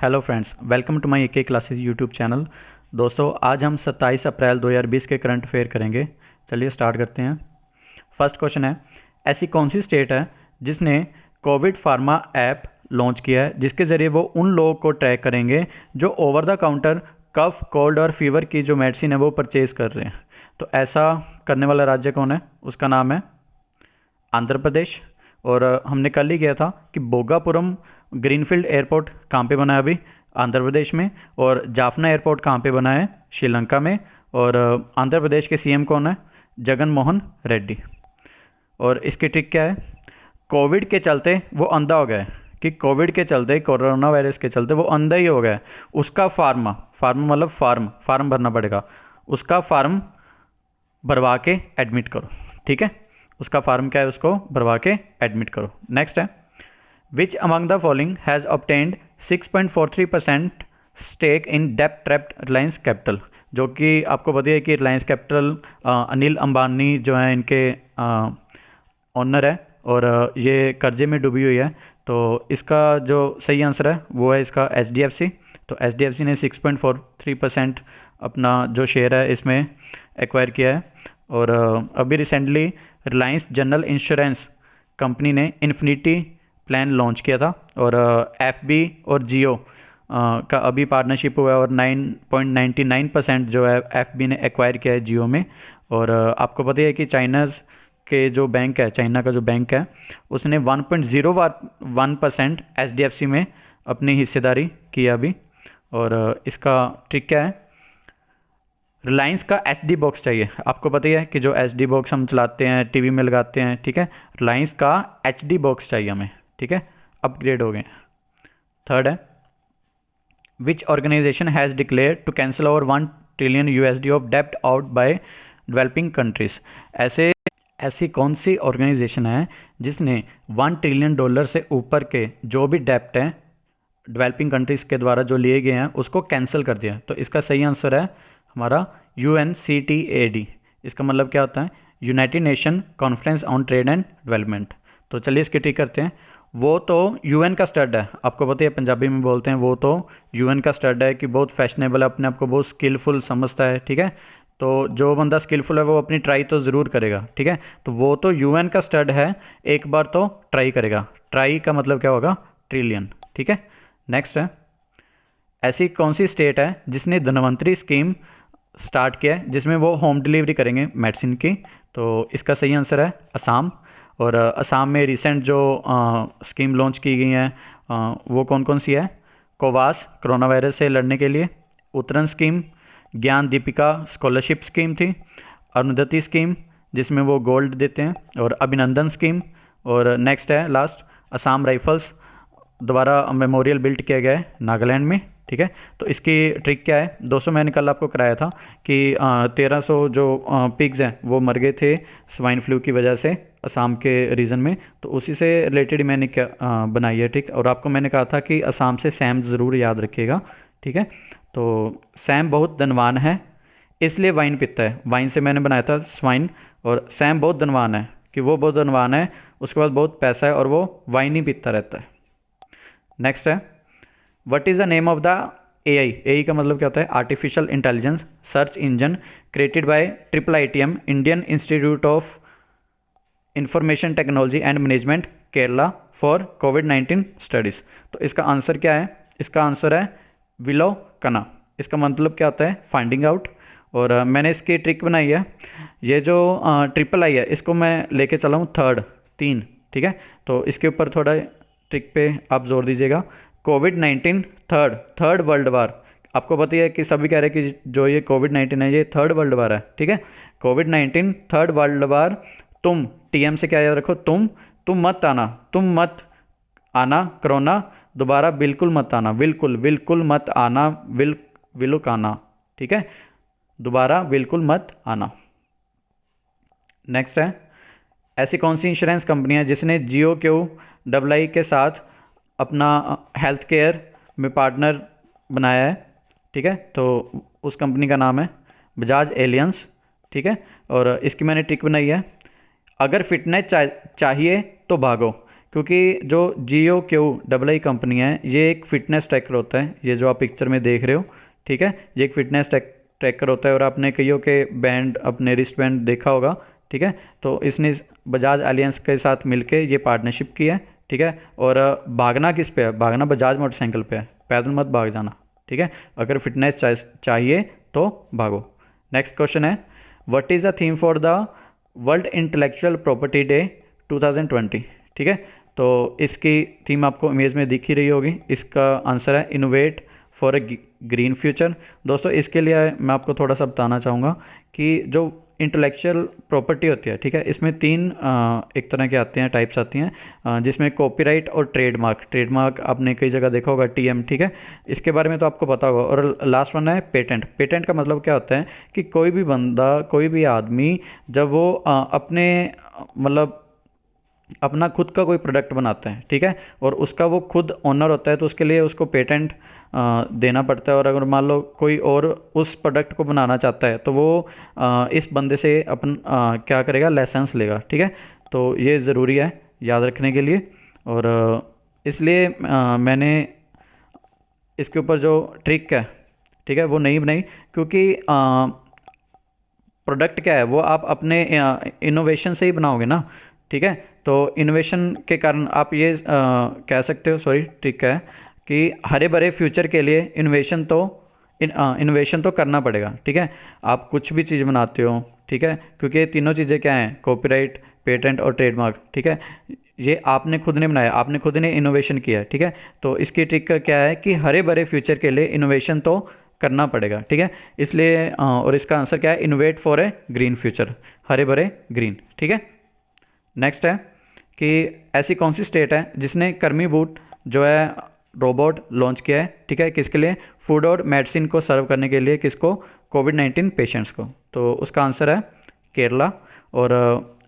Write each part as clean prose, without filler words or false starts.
Hello friends, welcome to my AK classes YouTube channel. दोस्तों, आज हम 27 अप्रैल 2020 के करंट अफेयर करेंगे। चलिए स्टार्ट करते हैं। फर्स्ट क्वेश्चन है, ऐसी कौन सी स्टेट है जिसने कोविड फार्मा ऐप लॉन्च किया है जिसके ज़रिए वो उन लोगों को ट्रैक करेंगे जो over the counter cough, cold और फीवर की जो मेडिसिन है वो परचेज़ कर रहे हैं। तो ऐसा करने वाला राज्य कौन है? उसका नाम है आंध्र प्रदेश। और हमने कल ही किया था कि बोगापुरम ग्रीनफील्ड एयरपोर्ट कहाँ पे बना है? अभी आंध्र प्रदेश में। और जाफना एयरपोर्ट कहाँ पे बना है? श्रीलंका में। और आंध्र प्रदेश के सीएम कौन है? जगन मोहन रेड्डी। और इसकी ट्रिक क्या है? कोविड के चलते वो अंधा हो गया है, कि कोविड के चलते, कोरोना वायरस के चलते वो अंधा ही हो गया है। उसका फार्म मतलब फार्म भरना पड़ेगा। उसका फार्म भरवा के एडमिट करो। ठीक है, उसका फार्म क्या है, उसको भरवा के एडमिट करो। नेक्स्ट है, which among the following has obtained 6.43% stake in डेब्ट ट्रैप्ड रिलायंस कैपिटल। जो कि आपको पता है कि रिलायंस कैपिटल अनिल अंबानी जो है इनके ऑनर है, और ये कर्जे में डूबी हुई है। तो इसका जो सही आंसर है वो है इसका HDFC। तो HDFC ने 6.43% अपना जो शेयर है इसमें एक्वायर किया है। और अभी recently Reliance general insurance company ने इन्फिनिटी प्लान लॉन्च किया था, और FB और जियो का अभी पार्टनरशिप हुआ है, और 9.99% जो है FB ने एक्वायर किया है जियो में। और आपको पता है कि चाइना का जो बैंक है उसने 1.01% HDFC में अपनी हिस्सेदारी की अभी। और इसका ट्रिक क्या है? रिलायंस का HD बॉक्स चाहिए। आपको पता ही है कि जो HD बॉक्स हम चलाते हैं, टीवी में लगाते हैं, ठीक है। रिलायंस का HD बॉक्स चाहिए हमें, ठीक है। अपग्रेड हो गए। थर्ड है, which organisation has declare to cancel over 1 trillion USD of डेब्ट आउट बाय डेवलपिंग कंट्रीज। ऐसी कौन सी ऑर्गेनाइजेशन है जिसने $1 ट्रिलियन से ऊपर के जो भी डेब्ट हैं डेवलपिंग कंट्रीज़ के द्वारा जो लिए गए हैं उसको कैंसिल कर दिया? तो इसका सही आंसर है हमारा UNCTAD। इसका मतलब क्या होता है? United nation conference on trade and development. तो चलिए इसकी ट्रिक करते हैं। वो तो UN का स्टड है, आपको पता है, पंजाबी में बोलते हैं, वो तो UN का स्टड है, कि बहुत फैशनेबल है, अपने आप को बहुत स्किलफुल समझता है, ठीक है। तो जो बंदा स्किलफुल है वो अपनी ट्राई तो ज़रूर करेगा, ठीक है। तो वो तो UN का स्टड है, एक बार तो ट्राई करेगा। ट्राई का मतलब क्या होगा? ट्रिलियन, ठीक है। नेक्स्ट है, ऐसी कौन सी स्टेट है जिसने धनवंतरी स्कीम स्टार्ट किया है जिसमें वो होम डिलीवरी करेंगे मेडिसिन की? तो इसका सही आंसर है असम। और असम में रिसेंट जो स्कीम लॉन्च की गई हैं वो कौन कौन सी है? कोवास, कोरोना वायरस से लड़ने के लिए। उत्तरन स्कीम, ज्ञान दीपिका स्कॉलरशिप स्कीम थी। अरुंधति स्कीम जिसमें वो गोल्ड देते हैं। और अभिनंदन स्कीम। और नेक्स्ट है लास्ट, असम राइफल्स द्वारा मेमोरियल बिल्ड किया गया है नागालैंड में, ठीक है। तो इसकी ट्रिक क्या है? 200 मैंने कल आपको कराया था कि 1300 जो पिग्स हैं वो मर गए थे स्वाइन फ्लू की वजह से असम के रीजन में। तो उसी से रिलेटेड मैंने क्या बनाई है, ठीक। और आपको मैंने कहा था कि असम से सैम ज़रूर याद रखिएगा, ठीक है। तो सैम बहुत धनवान है इसलिए वाइन पीता है। वाइन से मैंने बनाया था स्वाइन। और सैम बहुत धनवान है कि वो बहुत धनवान है, उसके बाद बहुत पैसा है और वो वाइन ही पीता रहता है। नेक्स्ट है, what is the name of the AI का मतलब क्या होता है? Artificial intelligence search engine created by IIITM Indian institute of information technology and management Kerala for COVID-19 studies. तो इसका आंसर क्या है? इसका आंसर है विलोकना। इसका मतलब क्या होता है? Finding out. और मैंने इसकी ट्रिक बनाई है। ये जो III है इसको मैं लेके चला हूँ 3, ठीक है। तो इसके ऊपर थोड़ा ट्रिक पे आप जोर दीजिएगा। COVID-19 third world war. आपको पता है कि सभी कह रहे हैं कि जो ये COVID-19 है ये थर्ड वर्ल्ड वार है, ठीक है। COVID-19 third world war. तुम TM से क्या याद रखो? तुम मत आना कोरोना दोबारा बिल्कुल मत आना। बिल्कुल मत आना। विलुक आना, ठीक है। दोबारा बिल्कुल मत आना। नेक्स्ट है, ऐसी कौन सी इंश्योरेंस कंपनी है जिसने GOQII के साथ अपना हेल्थ केयर में पार्टनर बनाया है, ठीक है। तो उस कंपनी का नाम है बजाज एलियंस, ठीक है। और इसकी मैंने ट्रिक बनाई है, अगर फिटनेस चाहिए तो भागो, क्योंकि जो GOQ कंपनी है, ये एक फ़िटनेस ट्रैकर होता है, ये जो आप पिक्चर में देख रहे हो, ठीक है, ये एक फ़िटनेस ट्रैकर होता है। और आपने कईयों के बैंड, अपने रिस्ट बैंड देखा होगा, ठीक है। तो इसने बजाज एलियंस के साथ मिलके ये पार्टनरशिप की है, ठीक है। और भागना किस पे है? भागना बजाज मोटरसाइकिल पे है, पैदल मत भाग जाना, ठीक है। अगर फिटनेस चाहिए तो भागो। नेक्स्ट क्वेश्चन है, what is the theme for the world intellectual property day 2020, ठीक है। तो इसकी थीम आपको इमेज में दिख ही रही होगी। इसका आंसर है innovate for a green future. दोस्तों इसके लिए मैं आपको थोड़ा सा बताना चाहूँगा कि जो इंटेलेक्चुअल प्रॉपर्टी होती है, ठीक है, इसमें तीन एक तरह के आते हैं, टाइप्स आती हैं, जिसमें कॉपीराइट और ट्रेडमार्क आपने कई जगह देखा होगा, TM, ठीक है, इसके बारे में तो आपको पता होगा। और लास्ट वन है पेटेंट। पेटेंट का मतलब क्या होता है कि कोई भी बंदा, कोई भी आदमी जब वो अपने मतलब अपना खुद का कोई प्रोडक्ट बनाता है, ठीक है, और उसका वो खुद ओनर होता है, तो उसके लिए उसको पेटेंट देना पड़ता है। और अगर मान लो कोई और उस प्रोडक्ट को बनाना चाहता है तो वो इस बंदे से अपन क्या करेगा, लाइसेंस लेगा, ठीक है। तो ये ज़रूरी है याद रखने के लिए। और इसलिए मैंने इसके ऊपर जो ट्रिक है, ठीक है, वो नहीं बनाई, क्योंकि प्रोडक्ट क्या है वो आप अपने इनोवेशन से ही बनाओगे ना, ठीक है। तो इनोवेशन के कारण आप ये कह सकते हो, सॉरी, ट्रिक है कि हरे भरे फ्यूचर के लिए इनोवेशन तो करना पड़ेगा, ठीक है। आप कुछ भी चीज़ बनाते हो, ठीक है, क्योंकि ये तीनों चीज़ें क्या हैं, कॉपीराइट, पेटेंट और ट्रेडमार्क, ठीक है, ये आपने खुद ने बनाया, आपने खुद ने इनोवेशन किया है, ठीक है। तो इसकी ट्रिक का क्या है कि हरे भरे फ्यूचर के लिए इनोवेशन तो करना पड़ेगा, ठीक है। इसलिए और इसका आंसर क्या है, innovate for a green future, हरे भरे ग्रीन, ठीक है। नेक्स्ट है कि ऐसी कौन सी स्टेट है जिसने कर्मी बूट जो है रोबोट लॉन्च किया है, ठीक है, किसके लिए, फूड और मेडिसिन को सर्व करने के लिए, किसको, कोविड-19 पेशेंट्स को। तो उसका आंसर है केरला। और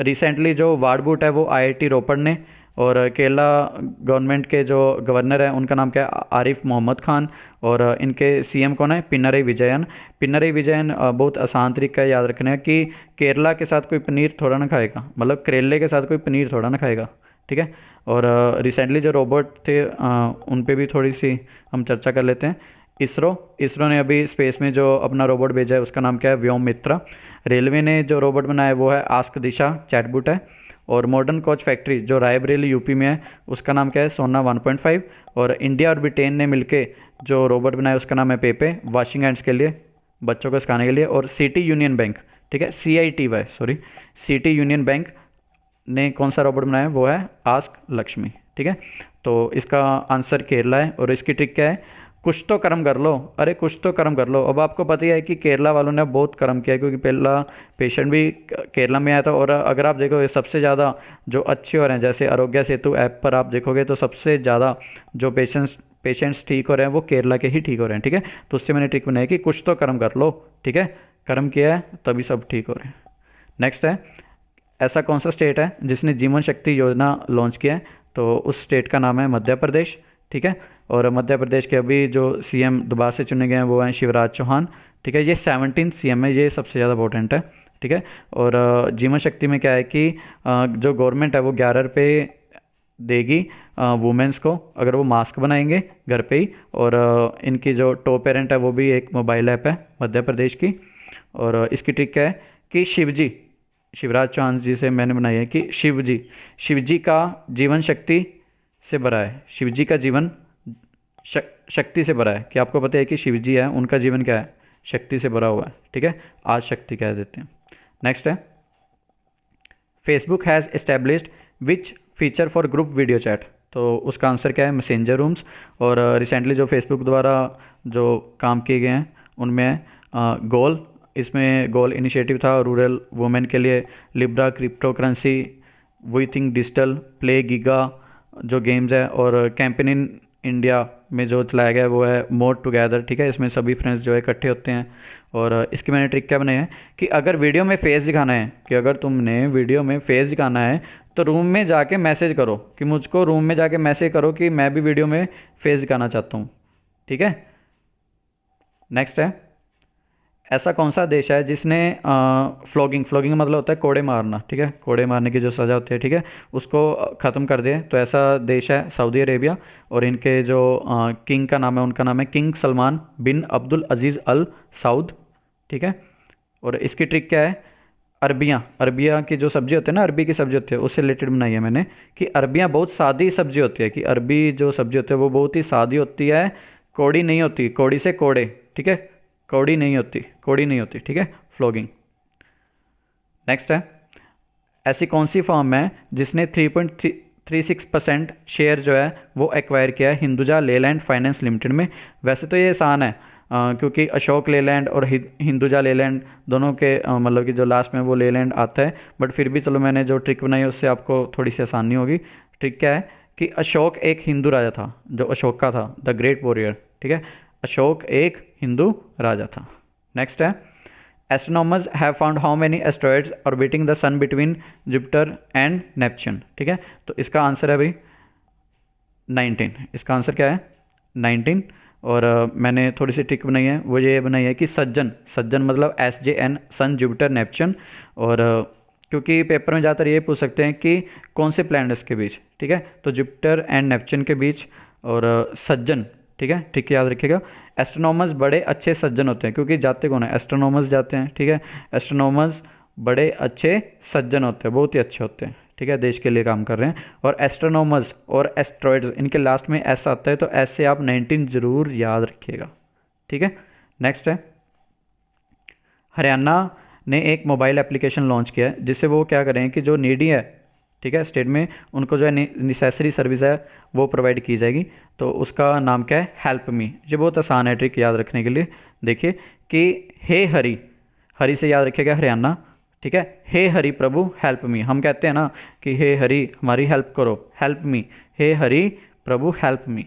रिसेंटली जो वार्ड बूट है वो IIT रोपड़ ने, और केरला गवर्नमेंट के जो गवर्नर हैं उनका नाम क्या है, आरिफ मोहम्मद खान, और इनके CM कौन है, पिनरई विजयन। पिनरई विजयन बहुत आसान तरीका है याद रखने का कि केरला के साथ कोई पनीर थोड़ा ना खाएगा, मतलब करेले के साथ कोई पनीर थोड़ा ना खाएगा, ठीक है। और रिसेंटली जो रोबोट थे उन पे भी थोड़ी सी हम चर्चा कर लेते हैं। इसरो ने अभी स्पेस में जो अपना रोबोट भेजा है उसका नाम क्या है, व्योम मित्रा। रेलवे ने जो रोबोट बनाया है वो है आस्क दिशा चैटबॉट है। और मॉडर्न कोच फैक्ट्री जो रायबरेली UP में है उसका नाम क्या है, सोना 1.5। और इंडिया और ब्रिटेन ने मिलके जो रोबोट बनाया उसका नाम है पेपे, वॉशिंग हैंड्स के लिए, बच्चों को सिखाने के लिए। और सिटी यूनियन बैंक, ठीक है, CITY, sorry, city union bank ने कौन सा रोबोट बनाया है, वो है आस्क लक्ष्मी, ठीक है। तो इसका आंसर केरला है। और इसकी ट्रिक क्या है, कुछ तो कर्म कर लो, अरे कुछ तो कर्म कर लो। अब आपको पता ही है कि केरला वालों ने बहुत कर्म किया, क्योंकि पहला पेशेंट भी केरला में आया था। और अगर आप देखोगे सबसे ज़्यादा जो अच्छे हो रहे हैं, जैसे आरोग्य सेतु ऐप पर आप देखोगे तो सबसे ज़्यादा जो पेशेंट्स ठीक हो रहे हैं वो केरला के ही ठीक हो रहे हैं, ठीक है। तो उससे मैंने ट्रिक बनाई कि कुछ तो कर्म कर लो, ठीक है, कर्म किया है तभी सब ठीक हो रहे हैं। नेक्स्ट है, ऐसा कौन सा स्टेट है जिसने जीवन शक्ति योजना लॉन्च किया है, तो उस स्टेट का नाम है मध्य प्रदेश, ठीक है। और मध्य प्रदेश के अभी जो CM दोबारा से चुने गए हैं वो हैं शिवराज चौहान, ठीक है। ये 17th CM है, ये सबसे ज़्यादा इंपॉर्टेंट है, ठीक है। और जीवन शक्ति में क्या है कि जो गवर्नमेंट है वो 11 रुपये देगी वुमेंस को अगर वो मास्क बनाएंगे घर पे ही। और इनकी जो टॉप पेरेंट है वो भी एक मोबाइल ऐप है मध्य प्रदेश की। और इसकी ट्रिक क्या है कि शिवराज चौहान जी से मैंने बनाई है कि शिव जी का जीवन शक्ति से भरा है, शिव जी का जीवन शक्ति से भरा है। कि आपको पता है कि शिव जी है, उनका जीवन क्या है, शक्ति से भरा हुआ है, ठीक है, आज शक्ति कह देते हैं। नेक्स्ट है, Facebook has established which feature for group video chat, तो उसका आंसर क्या है, मैसेंजर रूम्स। और रिसेंटली जो फेसबुक द्वारा जो काम किए गए हैं उनमें गोल, इसमें गोल इनिशिएटिव था रूरल वुमेन के लिए, Libra cryptocurrency, we think digital, play giga जो गेम्स है। और कैंपेन इन इंडिया में जो चलाया गया है वो है मोर टुगेदर, ठीक है, इसमें सभी फ्रेंड्स जो है इकट्ठे होते हैं। और इसकी मैंने ट्रिक क्या बनाई है कि अगर वीडियो में फेस दिखाना है, कि अगर तुमने वीडियो में फेस दिखाना है तो रूम में जाके मैसेज करो, कि मुझको रूम में जाके मैसेज करो कि मैं भी वीडियो में फेस दिखाना चाहता हूँ, ठीक है। नेक्स्ट है, ऐसा कौन सा देश है जिसने फ्लॉगिंग फ्लॉगिंग मतलब होता है कोड़े मारना, ठीक है, कोड़े मारने की जो सज़ा होती है, ठीक है, उसको ख़त्म कर दिया। तो ऐसा देश है सऊदी अरेबिया, और इनके जो किंग का नाम है, उनका नाम है किंग सलमान बिन अब्दुल अजीज़ अल सऊद, ठीक है। और इसकी ट्रिक क्या है, अरबियाँ, अरबिया की जो सब्ज़ी होती है ना, अरबी की सब्ज़ी होती है, उससे रिलेटेड बनाई है मैंने कि अरबियाँ बहुत सादी सब्ज़ी होती है, कि अरबी जो सब्ज़ी होती है वो बहुत ही सादी होती है, कौड़ी नहीं होती, कौड़ी से कोड़े, ठीक है, कौड़ी नहीं होती, कौड़ी नहीं होती, ठीक है, फ्लॉगिंग। नेक्स्ट है, ऐसी कौन सी फर्म है जिसने 3.36% शेयर जो है वो एक्वायर किया है हिंदुजा लेलैंड फाइनेंस लिमिटेड में। वैसे तो ये आसान है, क्योंकि अशोक लेलैंड और हिंदुजा लेलैंड दोनों के मतलब कि जो लास्ट में वो लेलैंड आता है, बट फिर भी चलो मैंने जो ट्रिक बनाई उससे आपको थोड़ी सी आसानी होगी। ट्रिक क्या है कि अशोक एक हिंदू राजा था, जो अशोक का था, द ग्रेट वॉरियर, ठीक है, अशोक एक हिंदू राजा था। नेक्स्ट है, astronomers have found how many asteroids orbiting the sun between Jupiter and Neptune, ठीक है। तो इसका आंसर है भाई 19, इसका आंसर क्या है 19। और मैंने थोड़ी सी ट्रिक बनाई है, वो ये बनाई है कि सज्जन, सज्जन मतलब SJN, सन जुपिटर नेपच्यून। और क्योंकि पेपर में ज़्यादातर ये पूछ सकते हैं कि कौन से प्लैनेट्स के बीच, ठीक है, तो जुपिटर एंड नेपच्यून के बीच और सज्जन, ठीक है, ठीक याद रखिएगा। एस्ट्रोनॉमर्स बड़े अच्छे सज्जन होते हैं, क्योंकि जाते कौन है, एस्ट्रोनॉमर्स जाते हैं, ठीक है, एस्ट्रोनॉमर्स बड़े अच्छे सज्जन होते हैं, बहुत ही अच्छे होते हैं, ठीक है, देश के लिए काम कर रहे हैं। और एस्ट्रोनॉमर्स और एस्ट्रॉयड्स, इनके लास्ट में एस आता है, तो एस से आप 19 जरूर याद रखिएगा, ठीक है। नेक्स्ट है, हरियाणा ने एक मोबाइल एप्लीकेशन लॉन्च किया है जिससे वो क्या करें कि जो नीडी है, ठीक है, स्टेट में, उनको जो है नेसेसरी सर्विस है वो प्रोवाइड की जाएगी। तो उसका नाम क्या है, हेल्प मी। ये बहुत आसान है ट्रिक याद रखने के लिए। देखिए कि हे हरि, हरि से याद रखिएगा हरियाणा, ठीक है, हे हरि प्रभु हेल्प मी। हम कहते हैं ना कि हे हरि हमारी हेल्प करो, हेल्प मी, हे हरि प्रभु हेल्प मी।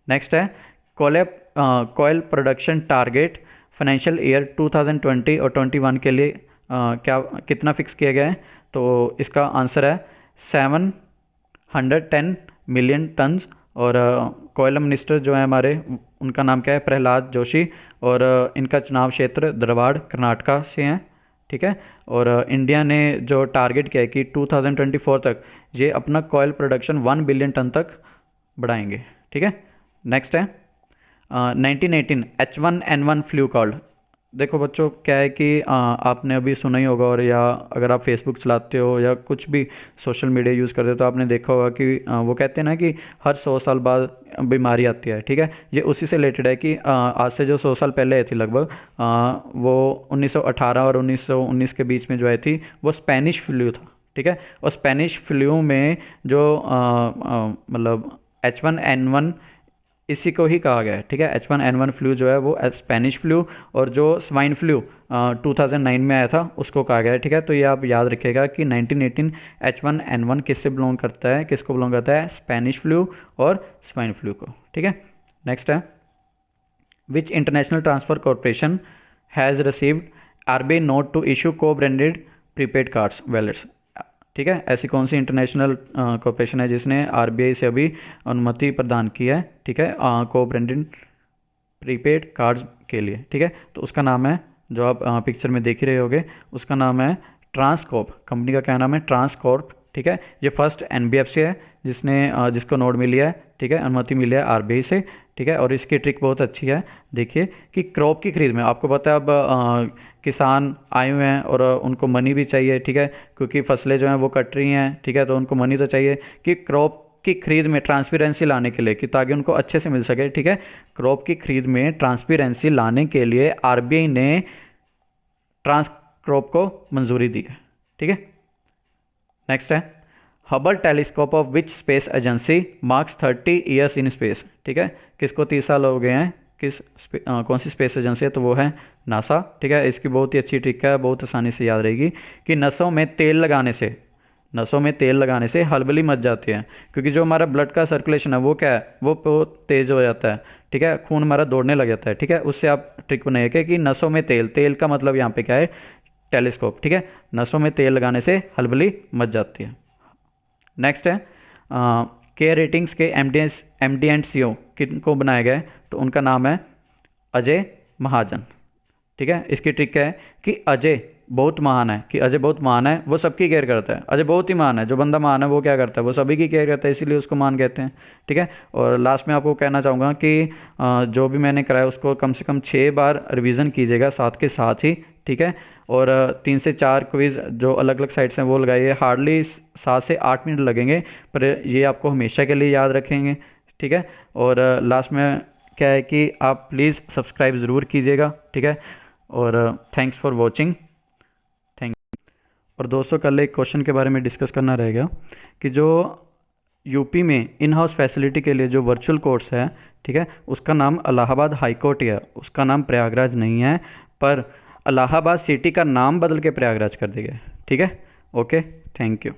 नेक्स्ट है, कोयल प्रोडक्शन टारगेट फाइनेंशियल ईयर 2020 और 21 के लिए क्या कितना फिक्स किया गया है। तो इसका आंसर है 710 मिलियन टन्स। और कोयला मिनिस्टर जो है हमारे, उनका नाम क्या है, प्रहलाद जोशी। और इनका चुनाव क्षेत्र धारवाड़ कर्नाटका से हैं, ठीक है। और इंडिया ने जो टारगेट किया है कि 2024 तक ये अपना कोयल प्रोडक्शन 1 बिलियन टन तक बढ़ाएंगे, ठीक है। नेक्स्ट है 1918 H1N1 फ्लू कॉल्ड। देखो बच्चों क्या है कि आपने अभी सुना ही होगा, और या अगर आप फेसबुक चलाते हो या कुछ भी सोशल मीडिया यूज़ करते हो तो आपने देखा होगा कि वो कहते हैं ना कि हर 100 साल बाद बीमारी आती है, ठीक है। ये उसी से रिलेटेड है कि आज से जो 100 साल पहले आई थी लगभग, वो 1918 और 1919 के बीच में जो आई थी वो स्पेनिश फ्लू था, ठीक है। और स्पेनिश फ्लू में जो मतलब H1N1 इसी को ही कहा गया है, ठीक है। H1N1 फ्लू जो है वो स्पेनिश फ्लू, और जो स्वाइन फ्लू 2009 में आया था उसको कहा गया है, ठीक है। तो ये आप याद रखिएगा कि 1918 H1N1 किससे बिलोंग करता है, किसको बिलोंग करता है, स्पेनिश फ्लू और स्वाइन फ्लू को, ठीक है। नेक्स्ट है, which international transfer corporation has received RBI nod to issue को ब्रांडेड प्रीपेड कार्ड्स वैलेट्स, ठीक है। ऐसी कौन सी इंटरनेशनल कॉरपोरेशन है जिसने RBI से अभी अनुमति प्रदान की है, ठीक है, को ब्रांडेड प्रीपेड कार्ड्स के लिए, ठीक है। तो उसका नाम है, जो आप पिक्चर में देख ही रहे होगे, उसका नाम है ट्रांसकॉर्प। कंपनी का क्या नाम है, ट्रांसकॉर्प, ठीक है। ये फर्स्ट NBFC है जिसने जिसको नोट मिली है, ठीक है, अनुमति मिली है RBI से, ठीक है। और इसकी ट्रिक बहुत अच्छी है। देखिए कि क्रॉप की खरीद में, आपको पता है अब किसान आए हुए हैं और उनको मनी भी चाहिए, ठीक है, क्योंकि फसलें जो हैं वो कट रही हैं, ठीक है, तो उनको मनी तो चाहिए। कि क्रॉप की खरीद में ट्रांसपेरेंसी लाने के लिए, कि ताकि उनको अच्छे से मिल सके, ठीक है, क्रॉप की खरीद में ट्रांसपेरेंसी लाने के लिए RBI ने ट्रांसक्रॉप को मंजूरी दी है, ठीक है। नेक्स्ट है, Hubble telescope of which space agency marks 30 years in space, ठीक है, किसको 30 साल हो गए हैं, कौन सी स्पेस एजेंसी है, तो वो है नासा, ठीक है। इसकी बहुत ही अच्छी ट्रिक है, बहुत आसानी से याद रहेगी कि नसों में तेल लगाने से हलबली मच जाती है, क्योंकि जो हमारा ब्लड का सर्कुलेशन है वो क्या है, वो बहुत तेज़ हो जाता है, ठीक है, खून हमारा दौड़ने लग जाता है, ठीक है। उससे आप ट्रिक बनाइए कि नसों में तेल का मतलब यहाँ पे क्या है, टेलीस्कोप, ठीक है, नसों में तेल लगाने से हलबली मच जाती है। नेक्स्ट है, के रेटिंग्स के MD एंड CO किनको बनाया गया है, तो उनका नाम है अजय महाजन, ठीक है। इसकी ट्रिक क्या है कि अजय बहुत महान है, कि अजय बहुत महान है, वो सबकी केयर करता है। अजय बहुत ही महान है, जो बंदा महान है वो क्या करता है, वो सभी की केयर करता है, इसीलिए उसको महान कहते हैं। ठीक है। और लास्ट में आपको कहना चाहूँगा कि जो भी मैंने कराया उसको कम से कम 6 बार रिवीजन कीजिएगा साथ के साथ ही। ठीक है। और 3 से 4 क्विज़ जो अलग अलग साइट्स हैं वो लगाइए, हार्डली 7 से 8 मिनट लगेंगे, पर ये आपको हमेशा के लिए याद रखेंगे। ठीक है। और लास्ट में क्या है कि आप प्लीज़ सब्सक्राइब ज़रूर कीजिएगा। ठीक है। और थैंक्स फॉर वॉचिंग। थैंक। और दोस्तों कल एक क्वेश्चन के बारे में डिस्कस करना रहेगा कि जो यूपी में इन हाउस फैसिलिटी के लिए जो वर्चुअल कोर्ट्स है, ठीक है, उसका नाम इलाहाबाद हाई कोर्ट है, उसका नाम प्रयागराज नहीं है, पर इलाहाबाद सिटी का नाम बदल के प्रयागराज कर दिया गया है। ठीक है। Okay, thank you.